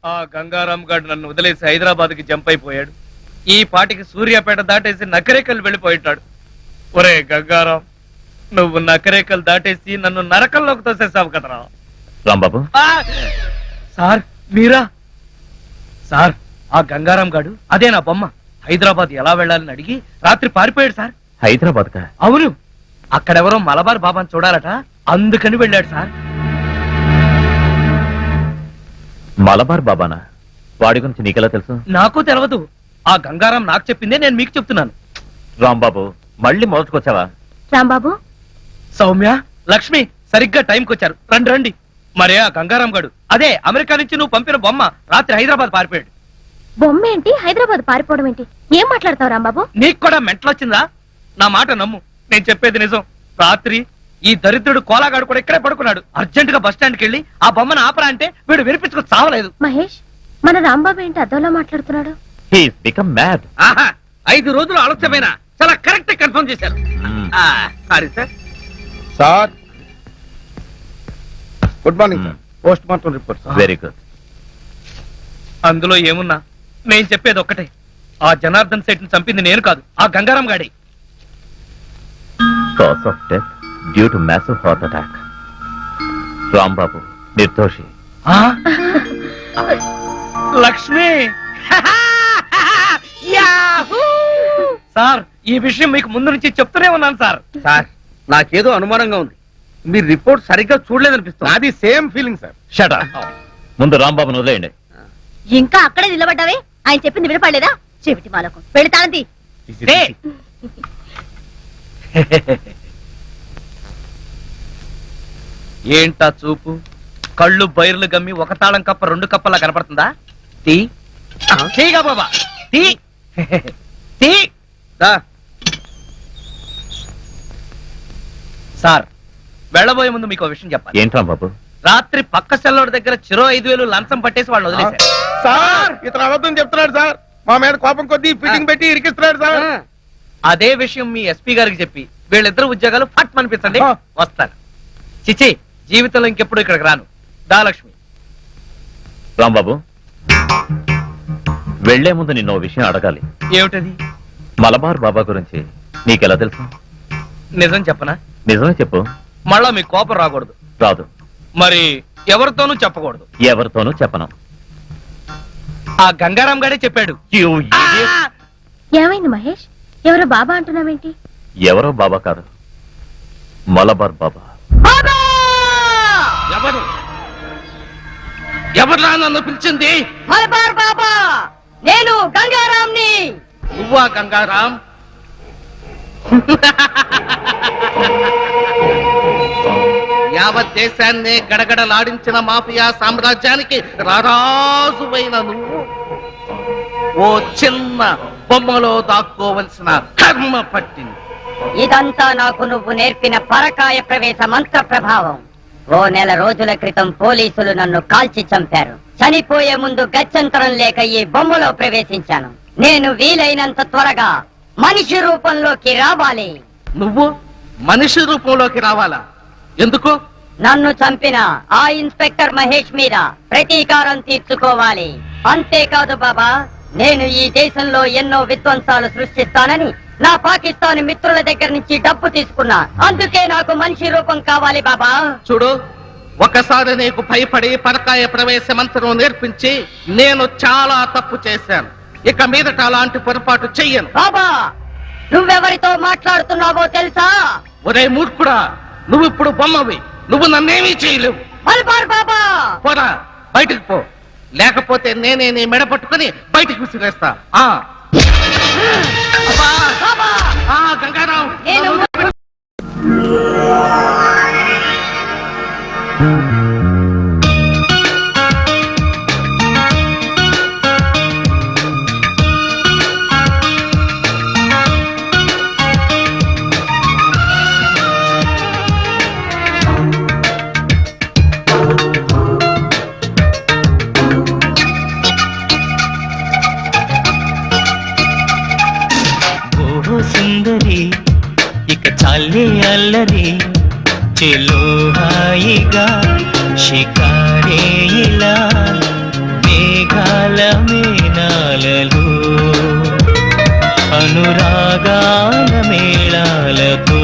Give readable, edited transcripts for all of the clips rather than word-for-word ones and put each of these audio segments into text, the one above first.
ఆ గంగారాం గారు నన్ను వదిలేసి హైదరాబాద్ కి జంప్ అయిపోయాడు. ఈ పాటికి సూర్యాపేట దాటేసి నకరేకల్ వెళ్ళిపోయిటాడు. ఒరే గంగారాం, నువ్వు నకరేకల్ దాటేసి నన్ను నరకంలోకి తోసేసావు కదరా. రాంబాబు, సార్ మీరా? సార్, ఆ గంగారాం గాడు అదే నా బొమ్మ. హైదరాబాద్ ఎలా వెళ్ళాలని అడిగి రాత్రి పారిపోయాడు సార్. హైదరాబాద్ కా? అవును, అక్కడెవరో మలబార్ బాబాని చూడాలట, అందుకని వెళ్ళాడు సార్. మలబార్ బాబానా? వాడి గురించి నీకెలా తెలుసు? నాకు తెలియదు, ఆ గంగారాం నాకు చెప్పిందే నేను మీకు చెప్తున్నాను. రాంబాబు, మళ్ళీ మొదటికొచ్చావా? రాంబాబు, సౌమ్య, లక్ష్మి సరిగ్గా టైంకి వచ్చారు. రండి రండి. మరే ఆ గంగారాం గడు అదే అమెరికా నుంచి నువ్వు పంపిన బొమ్మ రాత్రి హైదరాబాద్ పారిపోయాడు. బొమ్మ ఏంటి, హైదరాబాద్ పారిపోవడం ఏంటి? ఏం మాట్లాడతావు రాంబాబు? నీకు కూడా మెంటలొచ్చిందా? నా మాట నమ్ము, నేను చెప్పేది నిజం. రాత్రి ఈ దరిద్రుడు కోలాగాడు కూడా ఇక్కడే పడుకున్నాడు. అర్జెంట్ గా బస్ స్టాండ్కి వెళ్ళి ఆ బొమ్మను ఆపరా అంటే వీడు వినిపించుకు చావలేదు. మహేష్, మన రాంబాబు ఏంటి అద్దంలో మాట్లాడుతున్నాడు? He's become mad. ఆహా, 5 రోజులు ఆలస్యమైనా చాలా కరెక్ట్ కన్ఫర్మ్ చేశారు. Sorry sir. Sir, good morning sir. Post mortem report. Very good. అందులో ఏమున్నా నేను చెప్పేది ఒక్కటే, ఆ జనార్దన్ సెట్ ని చంపింది నేను కాదు, ఆ గంగారాం గాడి. Cause of death due to massive heart attack. Rambabu నిర్దోషి. లక్ష్మి, సార్ ఈ విషయం మీకు ముందు నుంచి చెప్తూనే ఉన్నాను సార్. సార్, నాకేదో అనుమానంగా ఉంది. మీరు రిపోర్ట్ సరిగ్గా చూడలేదనిపిస్తుంది. అది same feeling sir. Shut up. ముందు రాంబాబును వదిలేయండి. ఇంకా అక్కడే నిలబడ్డావే? ఆయన చెప్పింది వినపడలేదా? చెవిటి మాలకు పెడతానంది. ఏంటా చూపు? కళ్ళు బైర్లు గమ్మి ఒక తాళం కప్ప 2 కప్పలా కనపడుతుందా? తీ తీగా బాబా, తీ తీ. సార్, వెళ్ళబోయే ముందు మీకు విషయం చెప్పాలి. ఏంటి రాంబాబు? రాత్రి పక్క సెల్లోడి దగ్గర చిరో 5,000 లంచం పట్టేసి వాళ్ళు వదిలేశారు. సార్, ఇతను అబద్ధం చెప్తున్నాడు సార్. మా మీద కోపం కొద్దీ ఫిట్టింగ్ పెట్టి ఇరికిస్తున్నాడు సార్. అదే విషయం మీ ఎస్పీ గారికి చెప్పి వీళ్ళిద్దరు ఉద్యోగాలు ఫట్ అనిపించండి. వస్తాను. చిచి, జీవితంలో ఇంకెప్పుడు ఇక్కడికి రాను. దాలక్ష్మి. రాంబాబు, వెళ్లే ముందు నిన్న ఓ విషయం అడగాలి. ఏమిటది? మలబార్ బాబా గురించి నీకెలా తెలుసు? నిజం చెప్పనా? నిజమే చెప్పు. మళ్ళా మీ కోపం రాకూడదు. రాదు. మరి ఎవరితోనూ చెప్పకూడదు. ఎవరితోనూ చెప్పను. ఆ గంగారాం గారే చెప్పాడు. ఏమైంది మహేష్? ఎవరో బాబా అంటున్నావేంటి? ఎవరో బాబా కాదు, మలబార్ బాబా. ఎవరు ఎవరు నన్ను పిలిచింది? మలబార్ బాబా, నేను గంగారాంని. నువ్వా గంగారాం? యావత్ దేశాన్ని గడగడలాడించిన మాఫియా సామ్రాజ్యానికి రారాజువైన నువ్వు ఓ చిన్న బొమ్మలో దాక్కోవలసిన కర్మ పట్టింది. ఇదంతా నాకు నువ్వు నేర్పిన పరకాయ ప్రవేశ మంత్ర ప్రభావం. ఓ నెల రోజుల క్రితం పోలీసులు నన్ను కాల్చి చంపారు. చనిపోయే ముందు గత్యంతరం లేక ఈ బొమ్మలో ప్రవేశించాను. నేను వీలైనంత త్వరగా మనిషి రూపంలోకి రావాలి. నువ్వు మనిషి రూపంలోకి రావాలా? ఎందుకు? నన్ను చంపిన ఆ ఇన్స్పెక్టర్ మహేష్ మీద ప్రతీకారం తీర్చుకోవాలి. అంతేకాదు బాబా, నేను ఈ దేశంలో ఎన్నో విధ్వంసాలు సృష్టిస్తానని నా పాకిస్తాన్ మిత్రుల దగ్గర నుంచి డబ్బు తీసుకున్నా. అందుకే నాకు మనిషి రూపం కావాలి బాబా. చూడు, ఒకసారి నీకు భయపడి పరకాయ ప్రవేశ మంత్రం నేర్పించి నేను చాలా తప్పు చేశాను. ఇక మీదట అలాంటి పొరపాటు చెయ్యను. బాబా, నువ్వెవరితో మాట్లాడుతున్నావో తెలుసా? ఒరే మూర్ఖుడా, నువ్వు ఇప్పుడు బొమ్మవి. నువ్వు నన్నేమీ చేయలేవు. మల్బార్ బాబా, పోరా, బయటికి పో. లేకపోతే నేనే నీ మెడ పట్టుకుని బయటికి విసిరేస్తా. గంగారాం, సుందరి ఇక చాలే అల్లరి చెలో హాయిగా షికారే ఇలా మేఘాల మేనాలలో అనురాగాల మేళాలతో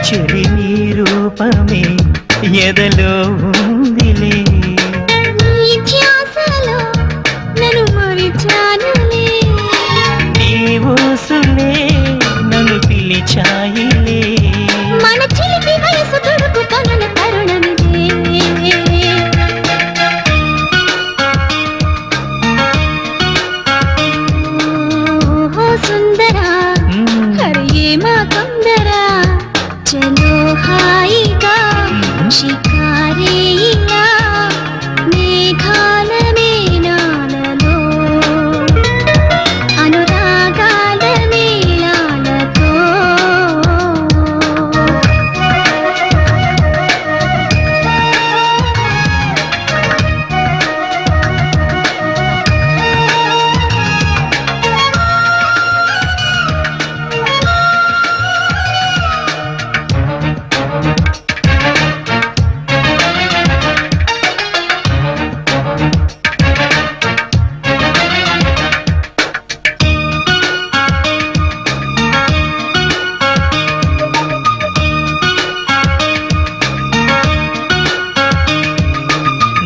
చెలి నీ రూపమే ఎదలో ఉందిలే నీ ఊసులే నన్ను పిలిచాయిలే మన చిలిపి వయసు తొడుకు కనుల తరుణమిదే ఓహో సుందరా హరే మా కొందరా చలో హాయిగా షికారే ఇలా మేఘాల మేనాలలో అనురాగాల మేళాలతో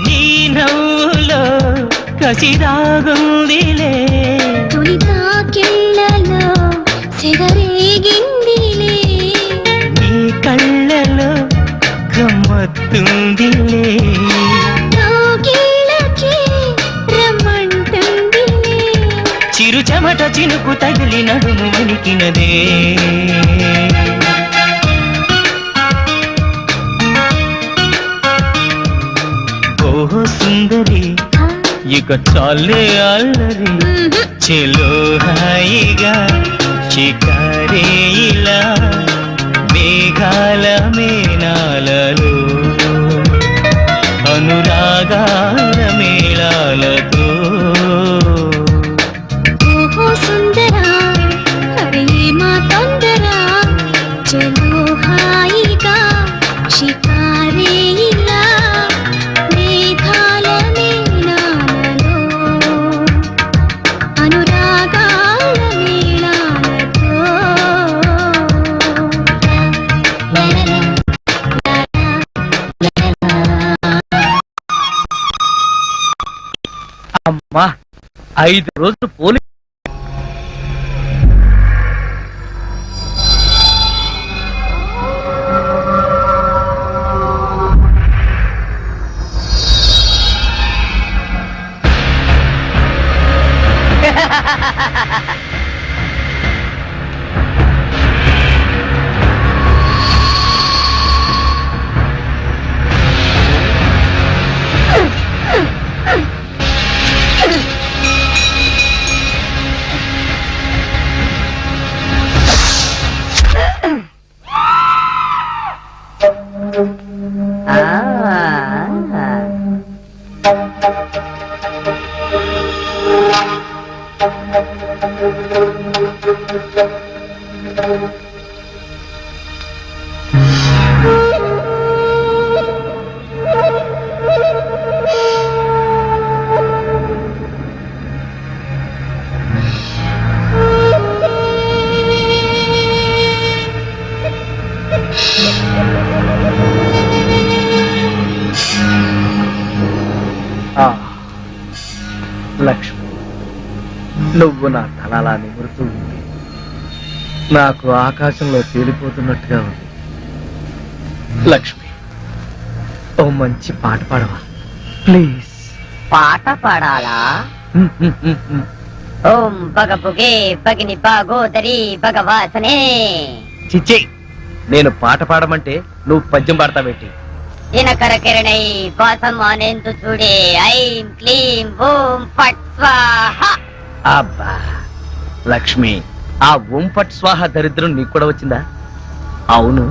నీ నవ్వులో కసిదాగుందిలే తొలి తాకిళ్లలో సెగరేగిందిలే నీ కళ్ళలో గమ్మత్తుందిలే తాకిళ్ళకి రమ్మంటుందిలే చిరు చెమట చినుకు తగిలి నడుము వణికినదే ఓహో సుందరి ఇక చాలే అల్లరి చెలో హాయిగా షికారే ఇలా మేఘాల మేనాలలో అనురాగాల మేళాలతో ఓహో సుందరా హరే మా తొందరా చలో హాయిగా షికారే ఇలా మేఘాల మేనాలలో అనురాగాల మేళాలతో అమ్మా 5 రోజులు పోలీసు లక్ష్మి, నువ్వు నా తలలా నిమురుతూ ఉంది. నాకు ఆకాశంలో తేలిపోతున్నట్టుగా ఉంది. లక్ష్మి, ఓ మంచి పాట పాడవా ప్లీజ్. పాట పాడాలా? ఓం బగబుగే బగిని బాగోదరి భగవాసనే. చిచ్చి, నేను పాట పాడమంటే నువ్వు పద్యం పాడతావేంటి? దినకర కిరణై వాసమానేందు చూడే ఐం క్లీం ఓం ఫట్ స్వాహ. అబ్బా లక్ష్మి, ఆ ఓం ఫట్ స్వాహ దరిద్రం నీకు కూడా వచ్చిందా? అవును,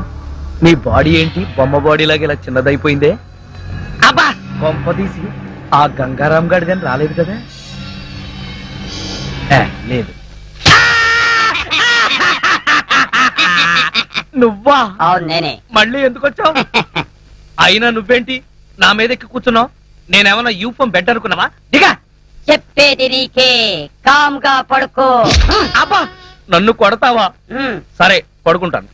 నీ బాడీ ఏంటి బొమ్మ బాడీ లాగా ఇలా చిన్నదైపోయిందే? అబ్బా బొమ్మ తీసి ఆ గంగారాం గాడి కానీ రాలేదు కదా? లేదు. నువ్వా? అవును నేనే. మళ్ళీ ఎందుకు వచ్చావు? అయినా నువ్వేంటి నా మీద ఎక్కి కూర్చున్నావు? నేనేమన్నా యూఫం బెడ్ అనుకున్నావా? దిగా. చెప్పేది నీకే, కామ్గా పడుకో. అబ్బా నన్ను కొడతావా? సరే పడుకుంటాను.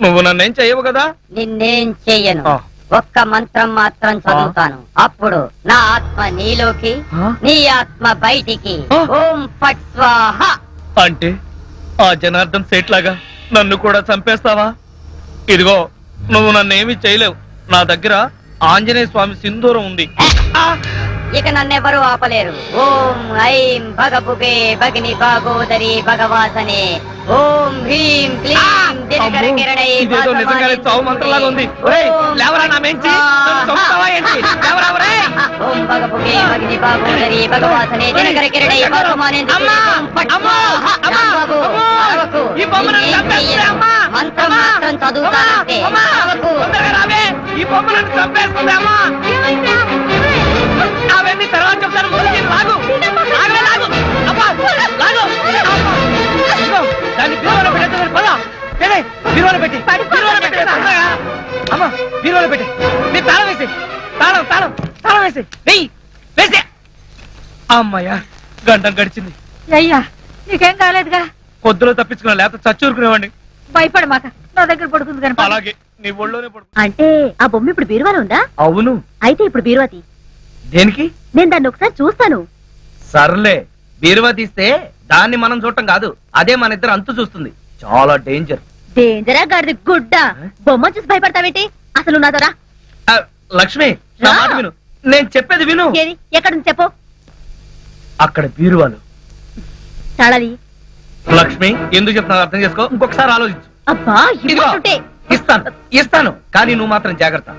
నువ్వు నన్నేం చెయ్యవు కదా? నిన్నేం చెయ్యను. ఆ. ఒక్క మంత్రం మాత్రం చదువుతాను. అప్పుడు నా ఆత్మ నీలోకి, ఆ? నీ ఆత్మ బయటికి. ఆ. ఓం ఫట్ స్వాహ. అంటే ఆ జనార్దన్ సేట్ లాగా నన్ను కూడా చంపేస్తావా? ఇదిగో నువ్వు నన్నేమీ చేయలేవు. నా దగ్గర ఆంజనేయ స్వామి సింధూరం ఉంది. ఇక నన్నెవరూ ఆపలేరు. ఓం ఐం భగబుగే భగిని భాగోదరి భగవాసనే. ఓం హ్రీం క్లీం దినకర అమ్మో, కిరణై ఇదేదో నిజంగానే చావు మంత్రంలాగా ఉంది. ఒరేయ్, లేవరా నా మెంచి, నన్ను చంపుతావా ఏంటి? లేవరా ఒరేయ్. ఓం భగబుగే భగిని భాగోదరి భగవాసనే దినకర కిరణై వాసమానేందు చూడే ఓం ఫట్ స్వాహ. రాంబాబు, అరవకు. ఈ బొమ్మను నిన్నేం చంపేస్తే చెయ్యను. అమ్మా. మంత్రం మాత్రం చదువుతానంతే. అరవకు. తొందరగా రావే, ఈ బొమ్మలను చంపేస్తుంది అమ్మా. అవన్నీ తర్వాత చెప్తాను, ముందు దీన్ని లాగు. లాగు, లాగు. అబ్బా, లాగు. ఇదిగో, దాన్ని బీరువాలో పెట్టేద్దాం, పద. ఏమే, బీరువాలో పెట్టి, బీరువాలో పెట్టి, తొందరగా. అమ్మా, బీరువాలో పెట్టి. నీ తాళం వేసి, తాళం వేసి, వెయ్యి, వేసి. అమ్మయ్యా, గంట గడిచింది. అయ్యా నీకేం కాలేదుగా? పొద్దులో తప్పించుకున్నా, లేకపోతే చచ్చూరుకునేవాడిని. భయపడు మాక, నా దగ్గర పడుకుంది కనుక. అలాగే నీ ఒళ్ళోనే పడుకో. అంటే ఆ బొమ్మ ఇప్పుడు బీరువాలో ఉందా? అవును. అయితే ఇప్పుడు బీరువాతి, దేనికి? నేను దాన్ని ఒకసారి చూస్తాను. సర్లే, బీరువా తీస్తే దాన్ని మనం చూడటం కాదు, అదే మన ఇద్దరు అంతు చూస్తుంది. చాలా డేంజర్. డేంజరా గాడిది గుడ్డ. బొమ్మ చూసి భయపడతావేంటి? అసలు నాతో రా. లక్ష్మి, నా మాట విను, నేను చెప్పేది విను. ఏది ఎక్కడుంది చెప్పు. అక్కడ బీరువాలు. తాళాలి. లక్ష్మి, ఎందుకు చెప్తున్నా అర్థం చేసుకో, ఇంకొకసారి ఆలోచించు. అబ్బా ఇదిగో, ఇవ్వకుంటే ఇస్తాను కానీ నువ్వు మాత్రం జాగ్రత్త.